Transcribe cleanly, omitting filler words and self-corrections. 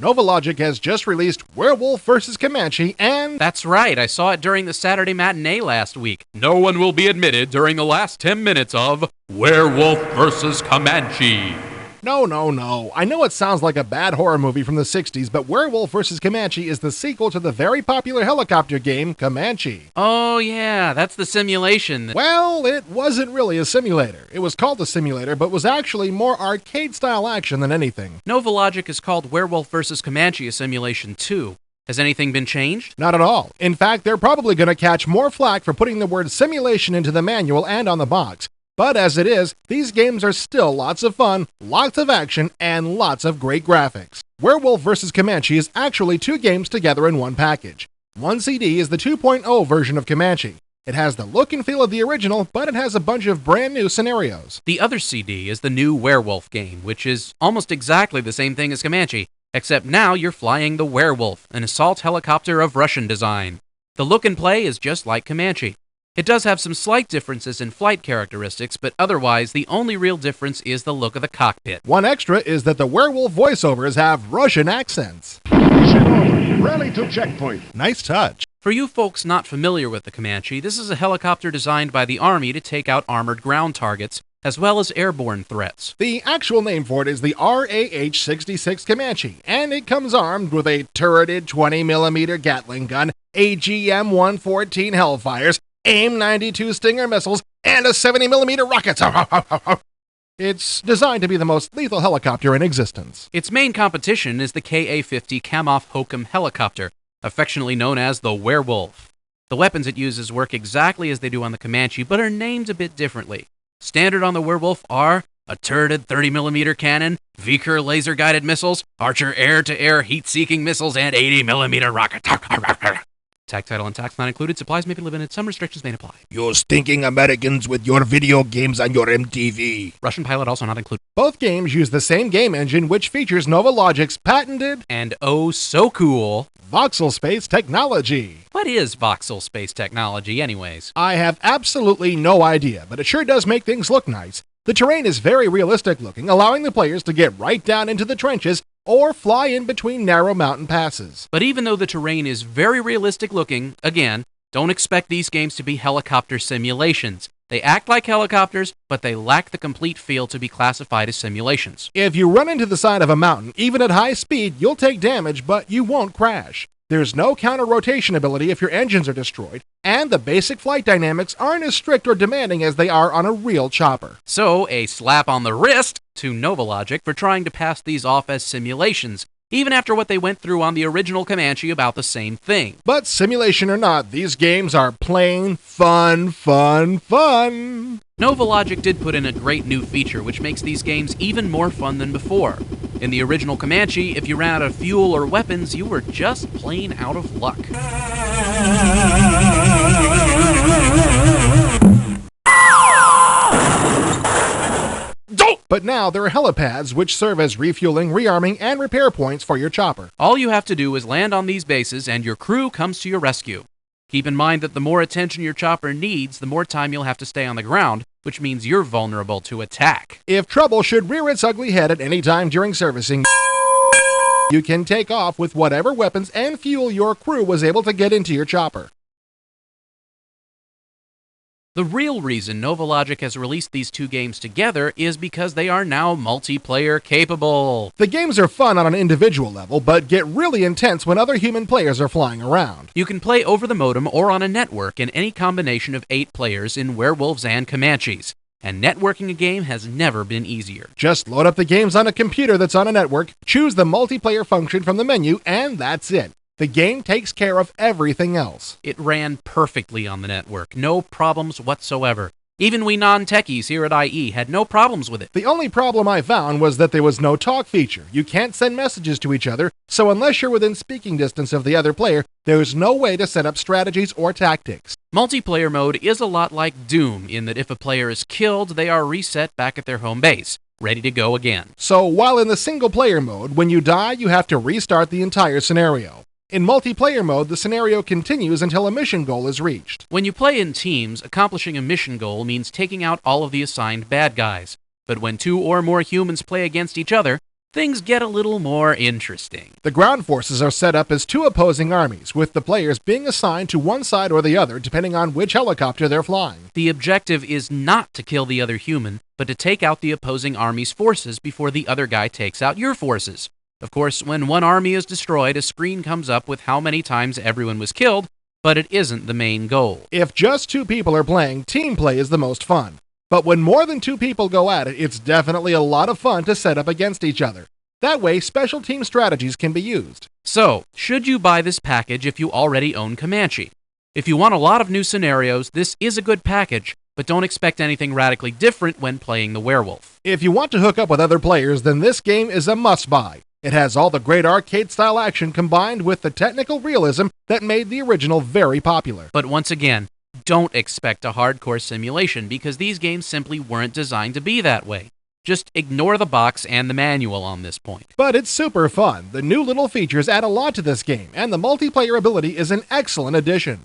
Novalogic has just released Werewolf vs. Comanche and... That's right, I saw it during the Saturday matinee last week. No one will be admitted during the last 10 minutes of Werewolf vs. Comanche. No. I know it sounds like a bad horror movie from the 60s, but Werewolf vs. Comanche is the sequel to the very popular helicopter game, Comanche. Oh yeah, that's the simulation. Well, it wasn't really a simulator. It was called a simulator, but was actually more arcade-style action than anything. Novalogic has called Werewolf vs. Comanche a simulation too. Has anything been changed? Not at all. In fact, they're probably going to catch more flack for putting the word simulation into the manual and on the box. But as it is, these games are still lots of fun, lots of action, and lots of great graphics. Werewolf vs. Comanche is actually two games together in one package. One CD is the 2.0 version of Comanche. It has the look and feel of the original, but it has a bunch of brand new scenarios. The other CD is the new Werewolf game, which is almost exactly the same thing as Comanche, except now you're flying the Werewolf, an assault helicopter of Russian design. The look and play is just like Comanche. It does have some slight differences in flight characteristics, but otherwise the only real difference is the look of the cockpit. One extra is that the Werewolf voiceovers have Russian accents. Mission over. Rally to checkpoint. Nice touch. For you folks not familiar with the Comanche, this is a helicopter designed by the Army to take out armored ground targets, as well as airborne threats. The actual name for it is the RAH-66 Comanche, and it comes armed with a turreted 20mm Gatling gun, AGM-114 Hellfires, AIM-92 Stinger missiles, and a 70mm rocket. It's designed to be the most lethal helicopter in existence. Its main competition is the Ka-50 Kamoff Hokum helicopter, affectionately known as the Werewolf. The weapons it uses work exactly as they do on the Comanche, but are named a bit differently. Standard on the Werewolf are a turreted 30mm cannon, Vickers laser-guided missiles, Archer air-to-air heat-seeking missiles, and 80mm rockets. Tag title and tax not included. Supplies may be limited. Some restrictions may apply. You stinking Americans with your video games on your MTV. Russian pilot also not included. Both games use the same game engine, which features Novalogic's patented and oh so cool voxel space technology. What is voxel space technology anyways? I have absolutely no idea, but it sure does make things look nice. The terrain is very realistic looking, allowing the players to get right down into the trenches or fly in between narrow mountain passes. But even though the terrain is very realistic looking, again, don't expect these games to be helicopter simulations. They act like helicopters, but they lack the complete feel to be classified as simulations. If you run into the side of a mountain, even at high speed, you'll take damage, but you won't crash. There's no counter-rotation ability if your engines are destroyed, and the basic flight dynamics aren't as strict or demanding as they are on a real chopper. So, a slap on the wrist to Novalogic for trying to pass these off as simulations, even after what they went through on the original Comanche about the same thing. But simulation or not, these games are plain fun. Novalogic did put in a great new feature which makes these games even more fun than before. In the original Comanche, if you ran out of fuel or weapons, you were just plain out of luck. But now there are helipads which serve as refueling, rearming, and repair points for your chopper. All you have to do is land on these bases and your crew comes to your rescue. Keep in mind that the more attention your chopper needs, the more time you'll have to stay on the ground, which means you're vulnerable to attack. If trouble should rear its ugly head at any time during servicing, you can take off with whatever weapons and fuel your crew was able to get into your chopper. The real reason Novalogic has released these two games together is because they are now multiplayer capable. The games are fun on an individual level, but get really intense when other human players are flying around. You can play over the modem or on a network in any combination of 8 players in Werewolves and Comanches. And networking a game has never been easier. Just load up the games on a computer that's on a network, choose the multiplayer function from the menu, and that's it. The game takes care of everything else. It ran perfectly on the network, no problems whatsoever. Even we non-techies here at IE had no problems with it. The only problem I found was that there was no talk feature. You can't send messages to each other, so unless you're within speaking distance of the other player, there's no way to set up strategies or tactics. Multiplayer mode is a lot like Doom, in that if a player is killed, they are reset back at their home base, ready to go again. So while in the single-player mode, when you die, you have to restart the entire scenario. In multiplayer mode, the scenario continues until a mission goal is reached. When you play in teams, accomplishing a mission goal means taking out all of the assigned bad guys. But when 2 or more humans play against each other, things get a little more interesting. The ground forces are set up as two opposing armies, with the players being assigned to one side or the other depending on which helicopter they're flying. The objective is not to kill the other human, but to take out the opposing army's forces before the other guy takes out your forces. Of course, when one army is destroyed, a screen comes up with how many times everyone was killed, but it isn't the main goal. If just two people are playing, team play is the most fun. But when more than two people go at it, it's definitely a lot of fun to set up against each other. That way, special team strategies can be used. So, should you buy this package if you already own Comanche? If you want a lot of new scenarios, this is a good package, but don't expect anything radically different when playing the Werewolf. If you want to hook up with other players, then this game is a must-buy. It has all the great arcade-style action combined with the technical realism that made the original very popular. But once again, don't expect a hardcore simulation because these games simply weren't designed to be that way. Just ignore the box and the manual on this point. But it's super fun. The new little features add a lot to this game, and the multiplayer ability is an excellent addition.